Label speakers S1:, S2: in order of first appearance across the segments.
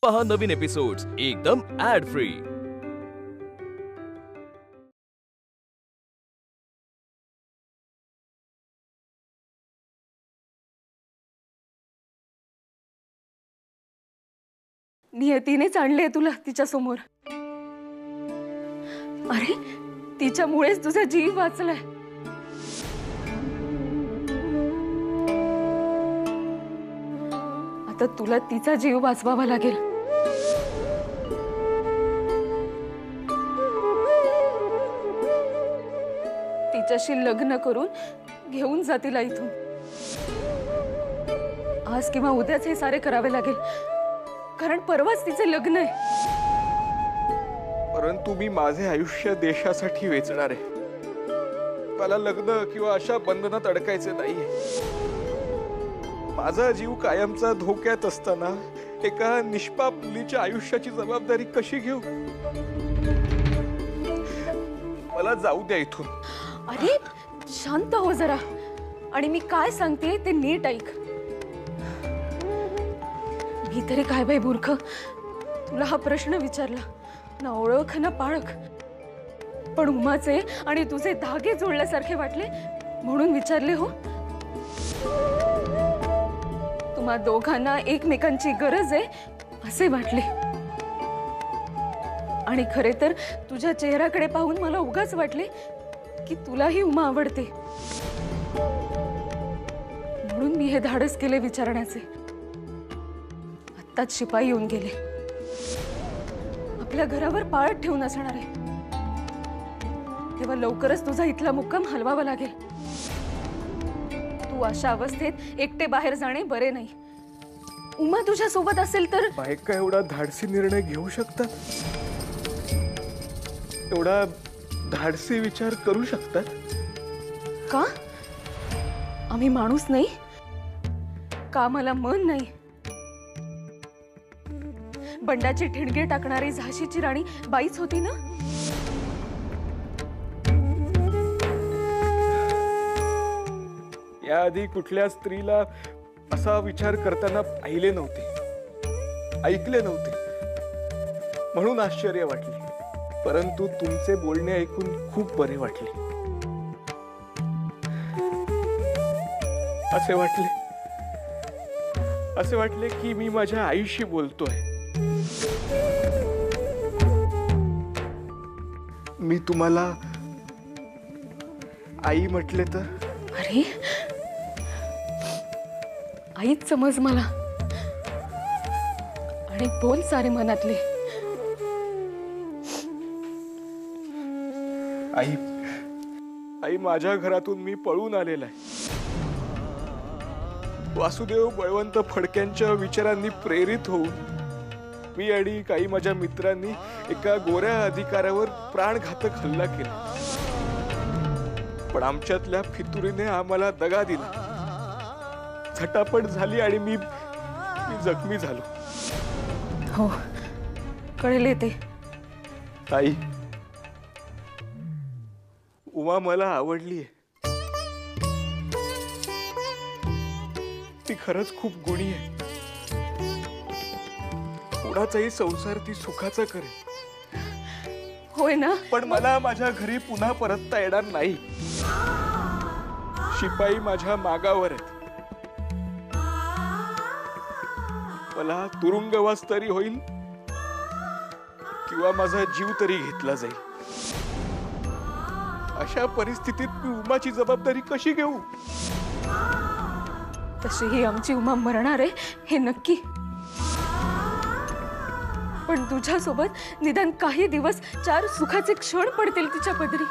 S1: पहा नवीन एपिसोड्स एकदम add free.
S2: नियतीनेच आणले तुला तिच्या समोर। अरे तिच्यामुळेच तुझा जीव वाचलाय। आता तुला तिचा जीव वाचवावा लागेल। तिच्याशी लग्न करून घेऊन जा तिला इथून। आज किंवा उद्याच हे सारे करावे लागेल, कारण परवाच तिचे लग्न आहे।
S3: परंतु मी माझे आयुष्य देशासाठी वेचणार आहे। मला लग्न किंवा अशा बंधनात अडकायचे नाहीये। माझा जीव कायमचा धोक्यात असताना एका निष्पाप मुलीच्या आयुष्याची जबाबदारी कशी घेऊ? मला जाऊ द्या इथून।
S2: अरे शांत हो जरा, आणि मी काय सांगते ते नीट ऐक। मी तरी काय बाई मूर्ख तुला हा प्रश्न विचारला, ना ओळख ना पाळख, पण उमाचे आणि तुझे धागे जोडल्यासारखे वाटले म्हणून विचारले हो। तुम्हा दोघांना एकमेकांची गरज आहे असे वाटले, आणि खरे तर तुझ्या चेहऱ्याकडे पाहून मला उगाच वाटले की तुलाही उमा आवडते, म्हणून मी हे धाडस केले विचारण्याचे। आत्ताच शिपाई येऊन गेले, आपल्या घरावर पाळत ठेवून असणार आहे, तेव्हा लवकरच तुझा इथला मुक्काम हलवावा लागेल। तू अशा अवस्थेत एकटे बाहेर जाणे बरे नाही। उमा तुझ्या सोबत असेल तर।
S3: बायका एवढा धाडसी निर्णय घेऊ शकतात? एवढा धाडसी विचार करू शकतात
S2: का? आम्ही माणूस नाही का? मला मन नाही? बंडाची ठिणगे टाकणारी झाशीची राणी बाईच होती ना?
S3: याआधी कुठल्या स्त्रीला असा विचार करताना पाहिले नव्हते, ऐकले नव्हते, म्हणून आश्चर्य वाटले। परंतु तुमचे बोलणे ऐकून खूप बरे वाटले। असे वाटले की मी माझ्या आईशी बोलतोय। मी तुम्हाला आई म्हटले तर?
S2: अरे आईच समज मला, आणि बोल सारे मनातले।
S3: आई, आई माझ्या घरातून मी पळून आलेला आहे। वासुदेव बळवंत फडक्यांच्या विचारांनी प्रेरित होऊन मी आणि काही माझ्या मित्रांनी एका गोऱ्या अधिकाऱ्यावर प्राणघातक हल्ला केला, पण आमच्यातल्या फितुरीने आम्हाला दगा दिला। झटापट झाली आणि मी जखमी झालो।
S2: हो कळले ते।
S3: आई, उमा मला आवडलीये। ती खरंच खूप गुणी आहे। कुणाचाही संसार ती सुखाचा करेल।
S2: होय ना?
S3: पण मला माझ्या घरी पुन्हा परतता येणार नाही। शिपाई माझ्या मागावर आहेत। मला तुरुंगवास तरी होईल किंवा माझा जीव तरी घेतला जाईल। अशा परिस्थितीत मी उमाची जबाबदारी कशी घेऊ?
S2: तशीही आमची उमा मरणार आहे हे नक्की, पण तुझ्या सोबत निदान काही दिवस 4 सुखाचे क्षण पडतील तिच्या पदरी।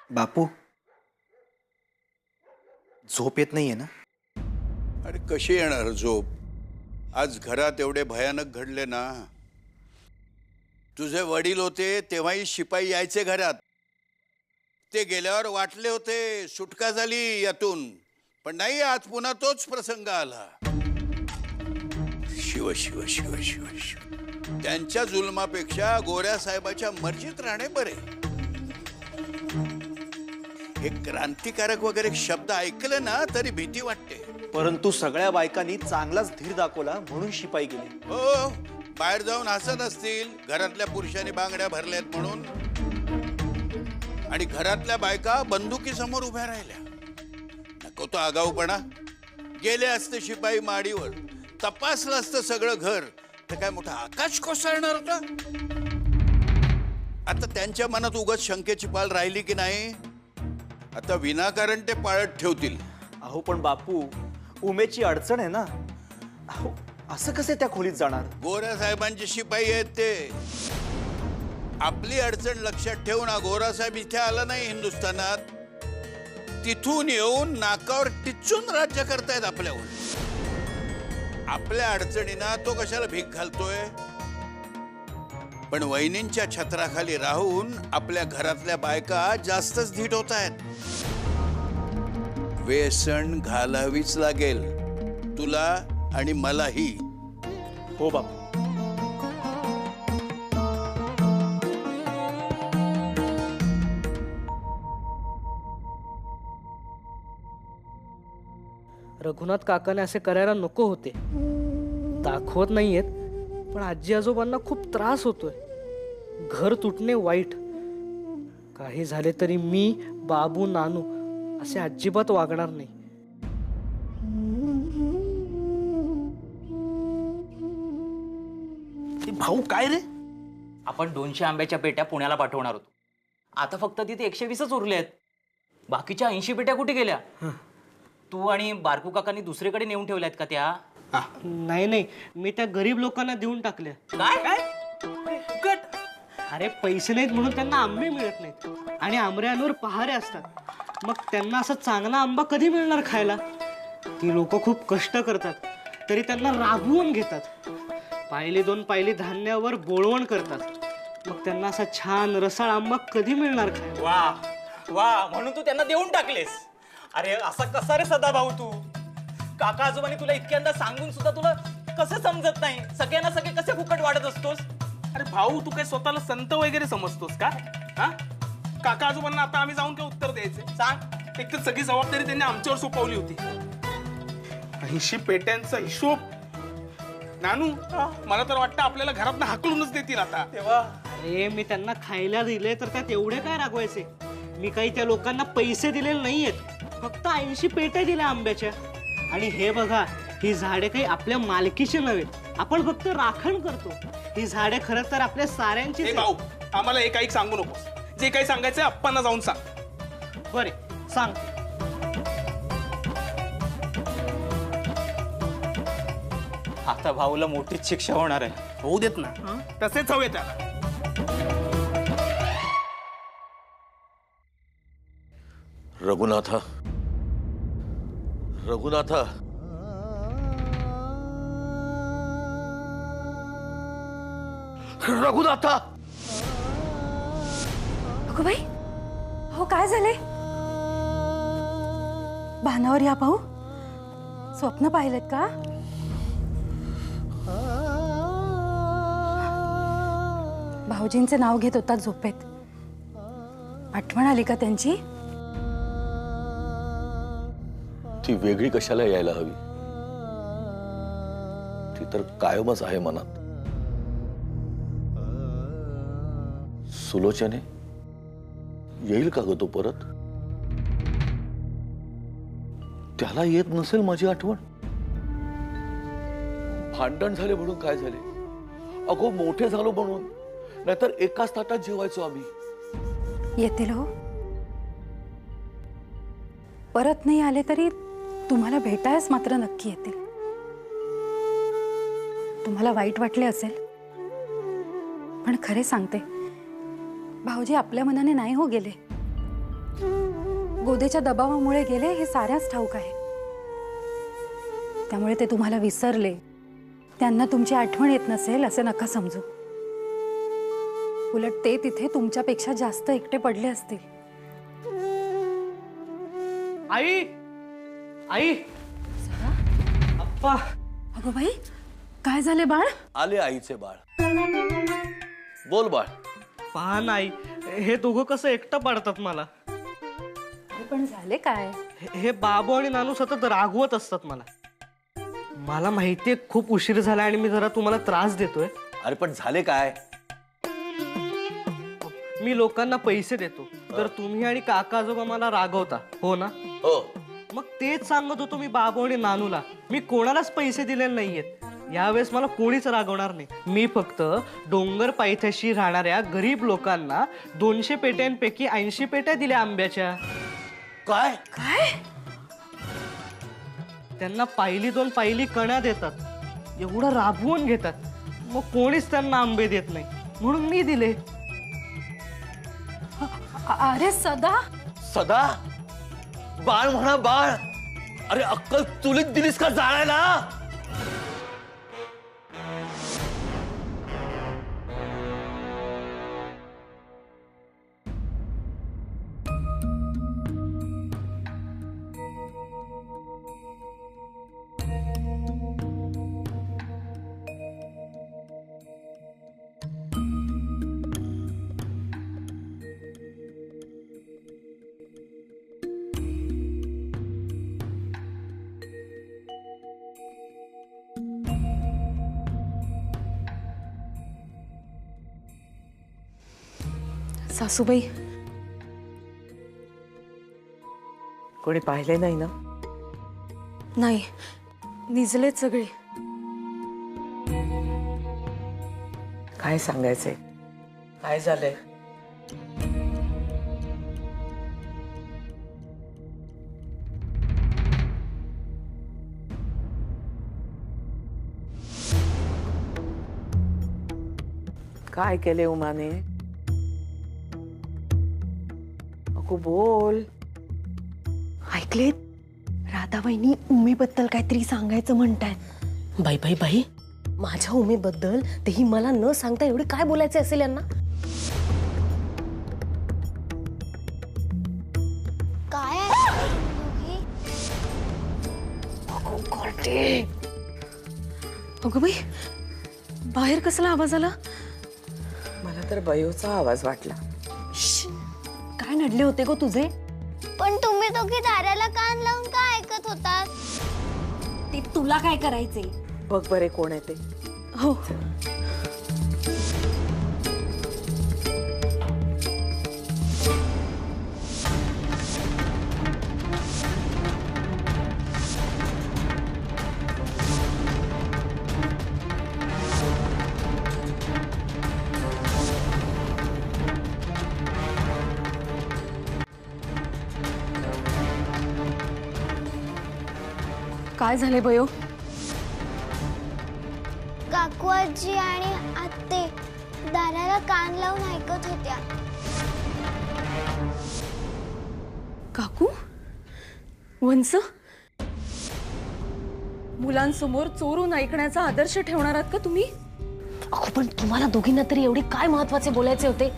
S4: बापू, झोप येत नाहीये ना?
S5: अरे कशी येणार झोप? आज घरात एवढे भयानक घडले ना। तुझे वडील होते तेव्हाही शिपाई यायचे घरात, ते गेल्यावर वाटले होते सुटका झाली यातून, पण नाही, आज पुन्हा तोच प्रसंग आला. शिव शिव शिव शिव शिव, त्यांच्या जुलमापेक्षा गोऱ्या साहेबाच्या मर्जीत राहणे बरे. हे क्रांतिकारक वगैरे शब्द ऐकले ना तरी भीती वाटते.
S4: परंतु सगळ्या बायकांनी चांगलाच धीर दाखवला म्हणून शिपाई गेली.
S5: हो, बाहेर जाऊन हसत असतील घरातल्या पुरुषांनी बांगड्या भरल्यात म्हणून, आणि घरातल्या बायका बंदुकीसमोर उभ्या राहिल्या. नको तो आगाऊपणा. गेले असते शिपाई माडीवर, तपासलं असतं सगळं घर, तर काय मोठा आकाश कोसळणार होता. आता त्यांच्या मनात उगाच शंकेची पाल राहिली की नाही. आता विनाकारण ते पाळत ठेवतील.
S4: अहो पण बापू, उमेची अडचण आहे ना. अहो असं कसे त्या खोलीत जाणार?
S5: गोऱ्या साहेबांचे शिपाई आहेत ते. आपली अडचण लक्षात ठेवून गोरासाहेब इथे आला नाही हिंदुस्थानात, तिथून येऊन नाकावर टिचून राज्य करतायत आपल्यावर. आपल्या अडचणींना तो कशाला भीक घालतोय. पण वहिनींच्या छत्राखाली राहून आपल्या घरातल्या बायका जास्तच धीट होत आहेत. वेसण घालावीच लागेल तुला आणि मलाही.
S4: हो बापू.
S6: रघुनाथ काकाने असे करायला नको होते. दाखवत नाहीयेत, पण आजी आजोबांना खूप त्रास होतोय. घर तुटणे वाईट, काही झाले तरी मी, बाबू, नानू असे अजिबात वागणार नाही.
S7: भाऊ काय रे?
S8: आपण 200 आंब्याच्या पेट्या पुण्याला पाठवणार होतो. आता फक्त तिथे 120च उरले आहेत. बाकीच्या 80 पेट्या कुठे गेल्या? तू आणि बारकू काकांनी दुसरीकडे नेऊन ठेवल्यात का त्या?
S6: नाही नाही, मी त्या गरीब लोकांना देऊन टाकल्या.
S8: काय?
S6: अरे पैसे नाहीत म्हणून त्यांना आंबे मिळत नाहीत, आणि आंब्यांवर पहारे असतात. मग त्यांना असा चांगला आंबा कधी मिळणार खायला? ती लोक खूप कष्ट करतात, तरी त्यांना राबवून घेतात. पायली 2 पायली धान्यावर बोळवण करतात. मग त्यांना असा छान रसाळ आंबा कधी मिळणार खायला?
S8: वा वा, म्हणून तू त्यांना देऊन टाकलेस. अरे असा कसा रे सदा भाऊ तू? काका आजोबांनी तुला इतक्यांदा सांगून सुद्धा तुला कसं समजत नाही? सगळ्यांना सगळे कसे फुकट वाढत असतोस?
S7: अरे भाऊ, तू काय स्वतःला संत वगैरे समजतोस का? हा, काका आजोबांना आता आम्ही जाऊन काय उत्तर द्यायचे? सांग. एक तर सगळी जबाबदारी त्यांनी आमच्यावर सोपवली होती. 80 पेट्यांचा हिशोब. नानू, मला तर वाटतं आपल्याला घरातनं हाकलूनच देतील आता.
S8: तेव्हा
S6: अरे मी त्यांना खायला दिले तर त्यात एवढे काय रागवायचे? मी काही त्या लोकांना पैसे दिलेले नाहीयेत, फक्त 80 पेट्या दिल्या आंब्याच्या. आणि हे बघा, ही झाडे काही आपल्या मालकीची नव्हेत, आपण फक्त राखण करतो. ही झाडे खरं तर आपल्या साऱ्यांची.
S7: भाऊ, आम्हाला एक ऐक सांगू नकोस. जे काही सांगायचंय अप्पांना जाऊन सांग.
S6: बरे सांग.
S8: आता भाऊला मोठीच शिक्षा होणार आहे.
S7: होऊ देत ना, तसेच हवे त्याला.
S9: रघुनाथा, रघुनाथा, रघुनाथा.
S2: अगो बाई, हो काय झाले? भानावर या भाऊ. स्वप्न पाहिलेत का? भाऊजींचे नाव घेत होता झोपेत. आठवण आली का त्यांची?
S9: ती वेगळी कशाला यायला हवी? ती तर कायमच आहे मनात. सुलोचने येईल का ग तो परत? त्याला येत नसेल माझी आठवण. भांडण झाले म्हणून काय झाले? अगो मोठे झालो म्हणून, नाहीतर एकाच ताटात जेवायचो आम्ही.
S2: येतील हो. परत नाही आले तरी तुम्हाला भेटायच मात्र नक्की येतील. तुम्हाला वाईट वाटले असेल, पण खरे सांगते, भाऊजी आपल्या मनाने नाही हो गेले. गोदेच्या दबावामुळे गेले हे साऱ्याच ठाऊक आहे. त्यामुळे ते तुम्हाला विसरले, त्यांना तुमची आठवण येत नसेल असे नका समजू. उलट ते तिथे तुमच्यापेक्षा जास्त एकटे पडले असतील.
S6: आई आई अप्पा
S2: अगं बाई काय झाले बाळ?
S9: आले आईचे बाळ. बोल बाळ.
S6: पहा नाही हे दोघं कसं एकटं पाडतात मला.
S2: पण झाले काय?
S6: हे बाबू आणि नानू सतत रागवत असतात मला. मला माहितीये खूप उशीर झाला आणि मी जरा तुम्हाला त्रास देतोय.
S9: अरे पण झाले काय?
S6: मी लोकांना पैसे देतो तर तुम्ही आणि काका आजोबा मला रागवता हो ना?
S9: हो.
S6: मग तेच सांगत होतो मी बाबू आणि नानूला. मी कोणालाच पैसे दिलेले नाहीयेत. यावेळेस मला कोणीच रागवणार नाही. मी फक्त डोंगर पायथ्याशी राहणाऱ्या गरीब लोकांना 200 पेट्यांपैकी 80 पेट्या दिल्या आंब्याच्या.
S9: काय?
S2: काय?
S6: त्यांना पायली 2 पायली कण्या देतात. एवढं राबवून घेतात. मग कोणीच त्यांना आंबे देत नाही म्हणून मी दिले.
S2: अरे सदा
S9: सदा बाळ म्हणा बाळ. अरे अक्कल चुलीत दिलीस का जाळायला?
S2: सासूबाई
S10: कोणी पाहिले नाही ना?
S2: नाही निजलेत सगळे.
S10: काय सांगायचंय? काय झालंय? काय केले उमाने? अगो बोल.
S11: ऐकलेत राधाबाईंनी उमेबद्दल काहीतरी सांगायचं म्हणतायत.
S12: बाई बाई बाई माझ्या उमेबद्दल तेही मला न सांगता एवढे काय बोलायचे असेल यांना?
S11: काय
S2: अगं बाई बाहेर कसला आवाज आला?
S10: मला तर बयोचा आवाज वाटला.
S12: काय नडले होते गो तुझे?
S11: पण तुम्ही दोघी दाराला कान लावून का ऐकत होतात?
S12: ते तुला काय करायचे?
S10: बघ बरे कोण आहे ते.
S2: हो काय झाले बयो?
S11: काकू आजी आणि आत्ते दाराला कान लावून ऐकत होत्या.
S2: काकू वंस मुलांसमोर चोरून ऐकण्याचा आदर्श ठेवणार आहात का तुम्ही?
S12: अहो पण तुम्हाला दोघींना तरी एवढे काय महत्वाचे बोलायचे होते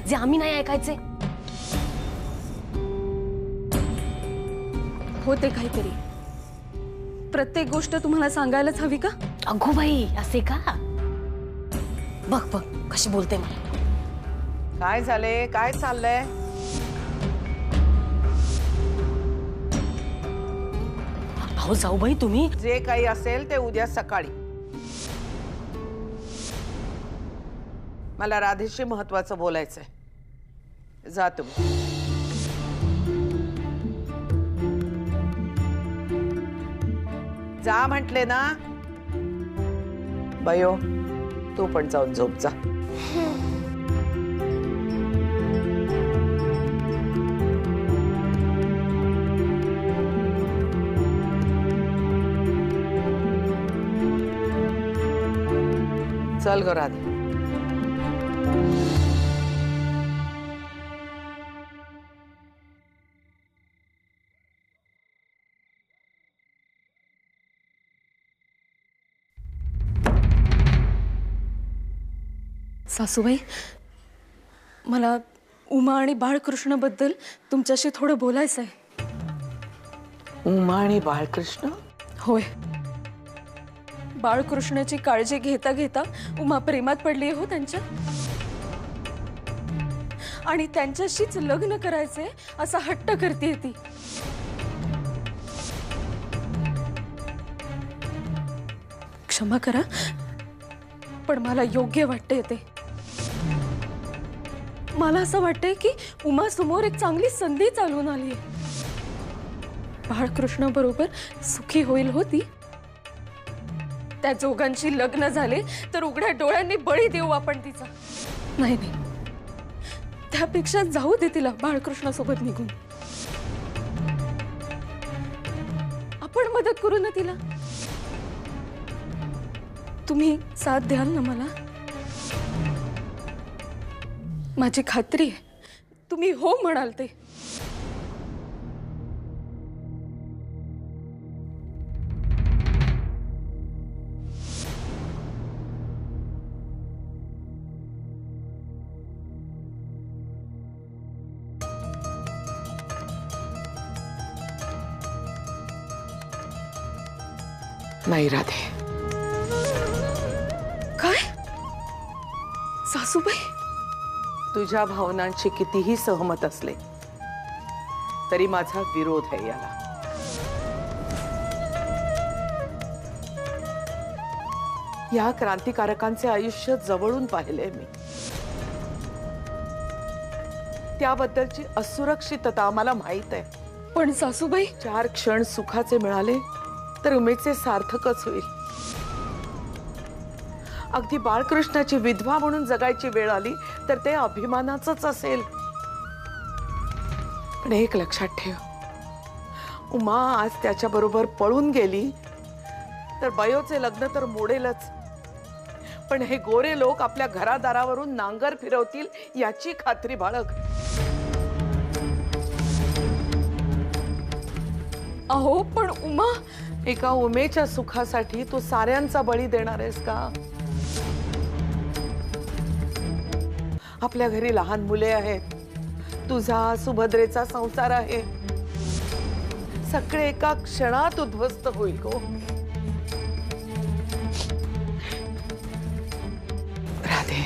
S12: जे आम्ही नाही ऐकायचे?
S2: होते काहीतरी. प्रत्येक गोष्ट तुम्हाला सांगायलाच हवी का?
S12: अगो बाई असे का? बघ बघ कशी बोलते मला.
S10: काय झाले? काय चाललंय?
S12: अहो जाऊ बाई तुम्ही.
S10: जे काही असेल ते उद्या सकाळी. मला राधेशी महत्वाचं बोलायचंय. जा तुम्ही. जा म्हटले ना. बयो तू पण जाऊन झोप जा. चल ग राधे.
S2: सासूबाई मला उमा आणि बाळकृष्ण बद्दल तुमच्याशी थोडं बोलायचं आहे.
S10: उमा आणि बाळकृष्ण?
S2: होय. बाळकृष्णाची काळजी घेता घेता उमा प्रेमात पडली हो त्यांच्या, आणि त्यांच्याशीच लग्न करायचे असा हट्ट करते ती. क्षमा करा, पण मला योग्य वाटते ते. मला असं वाटतंय की उमा समोर एक चांगली संधी चालून आली आहे. बाळकृष्ण बरोबर सुखी होईल होती. त्या जोगांशी लग्न झाले तर उघड्या डोळ्यांनी बळी देऊ आपण तिचा. नाही नाही, त्यापेक्षा जाऊ दे तिला बाळकृष्णासोबत निघून. आपण मदत करू ना तिला. तुम्ही साथ द्याल ना मला? माझी खात्री आहे तुम्ही हो म्हणाल ते.
S10: नाही राधे.
S2: काय सासूबाई?
S10: तुझ्या भावनांशी कितीही सहमत असले तरी माझा विरोध आहे याला. या क्रांतिकारकांचे आयुष्य जवळून पाहिले मी. त्याबद्दलची असुरक्षितता मला माहित आहे.
S2: पण सासूबाई,
S10: 4 क्षण सुखाचे मिळाले तर उमेदचे सार्थकच होईल. अगदी बाळकृष्णाची विधवा म्हणून जगायची वेळ आली तर ते अभिमानाचंच असेल. पण एक लक्षात ठेव, उमा आज त्याच्या बरोबर पळून गेली तर बयोचे लग्न तर मोडेलच, पण हे गोरे लोक आपल्या घरादारावरून नांगर फिरवतील याची खात्री बाळग.
S2: अहो पण उमा,
S10: एका उमेच्या सुखासाठी तू साऱ्यांचा बळी देणार आहेस का? आपल्या घरी लहान मुले आहेत, तुझा सुभद्रेचा संसार आहे. सगळे एका क्षणात उद्ध्वस्त होईल गो. राधे,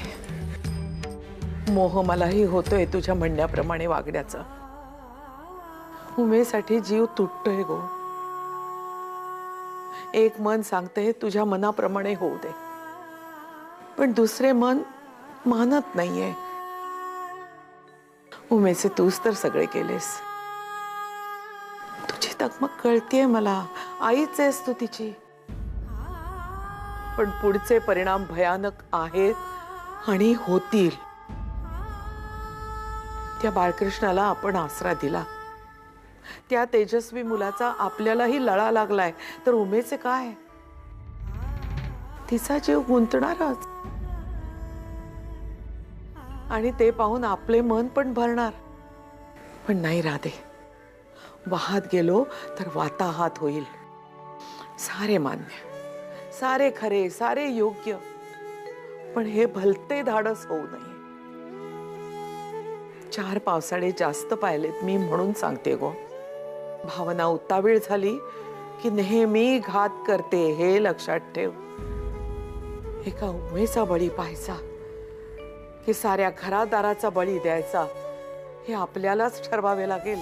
S10: मोह मलाही होतोय तुझ्या म्हणण्याप्रमाणे वागण्याचा. उमेसाठी जीव तुटतोय गो. एक मन सांगते तुझ्या मनाप्रमाणे होऊ दे, पण दुसरे मन मानत नाहीये. उमेचे तूच तर सगळे केलेस. तुझी तकमक कळतीये मला, आईच आहेस तू तिची. पण पुढचे परिणाम भयानक आहेत आणि होतील. त्या बाळकृष्णाला आपण आसरा दिला, त्या तेजस्वी मुलाचा आपल्यालाही लळा लागलाय, तर उमेचे काय? तिचा जीव गुंतणारच, आणि ते पाहून आपले मन पण भरणार. पण नाही राधे, वाहत गेलो तर वाताहात होईल. सारे मान्य, सारे खरे, सारे योग्य, पण हे भलते धाडस होऊ नये. 4 पावसाळे जास्त पाहिलेत मी म्हणून सांगते गो. भावना उतावीळ झाली की नेहमी घात करते, हे लक्षात ठेव. एका उमेचा बळी पाहायचा की साऱ्या घरादाराचा बळी द्यायचा, हे आपल्यालाच ठरवावे लागेल.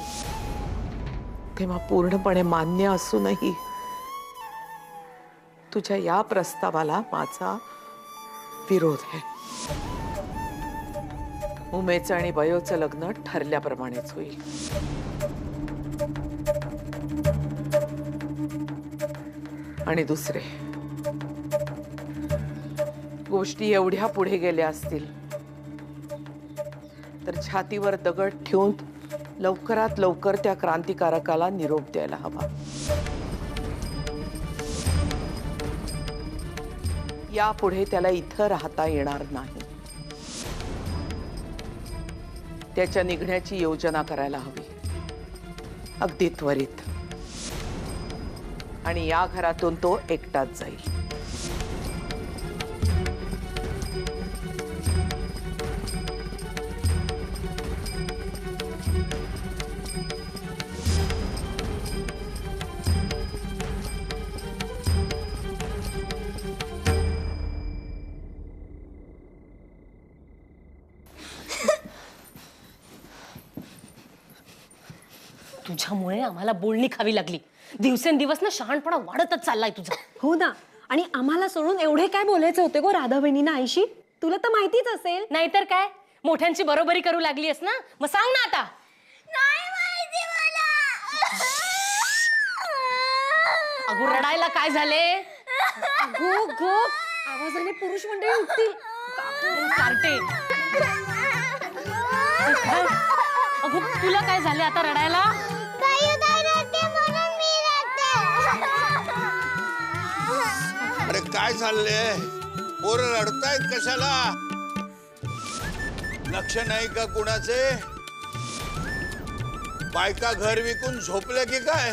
S10: तेव्हा पूर्णपणे मान्य असूनही तुझ्या या प्रस्तावाला माझा विरोध आहे. उमेचं आणि बयोचं लग्न ठरल्याप्रमाणेच होईल. आणि दुसरे, गोष्टी एवढ्या पुढे गेल्या असतील तर छातीवर दगड ठेवून लवकरात लवकर त्या क्रांतिकारकाला निरोप द्यायला हवा. यापुढे त्याला इथं राहता येणार नाही. त्याच्या निघण्याची योजना करायला हवी, अगदी त्वरित. आणि या घरातून तो एकटाच जाईल.
S12: तुझ्यामुळे आम्हाला बोलणी खावी लागली. दिवसेंदिवस ना शहाणपणा वाढतच चाललाय तुझा.
S13: हो ना. आणि आम्हाला सोडून एवढे काय बोलायचे होते गो राधा बहिणींना आईशी? तुला तर माहितीच असेल.
S12: नाहीतर काय, मोठ्यांची बरोबरी करू लागलीस ना, मग सांग ना आता. अगो रडायला काय झाले?
S13: अगो गप, आवाजाने पुरुष मंडळी उठतील.
S12: कार्टे. अगो तुला काय झाले आता रडायला?
S5: अरे काय चाललंय? पोरं रडतायत कशाला? लक्ष नाही का कुणाचे? बायका घर विकून झोपले की काय?